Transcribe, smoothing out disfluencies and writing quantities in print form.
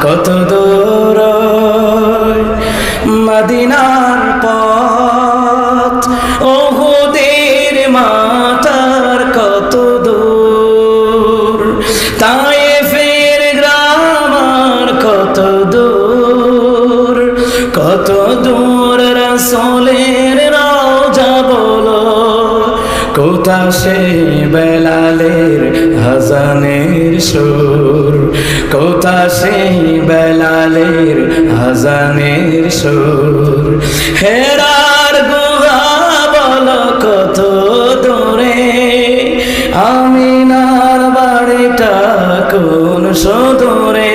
কত দূর মদিনার পথ, ওহুদের মাথার কত দূর, তায়েফের গ্রাম আর কত দূর, কত দূর রাসূলের রওজা বলো, কোথা সেই বেলালের আযানের সুর, কোথা সেই বেলালের আযানের সুর। হেরার গুহা বলো কত দূরে, আমিনার বাড়িটা কোন সুদূরে,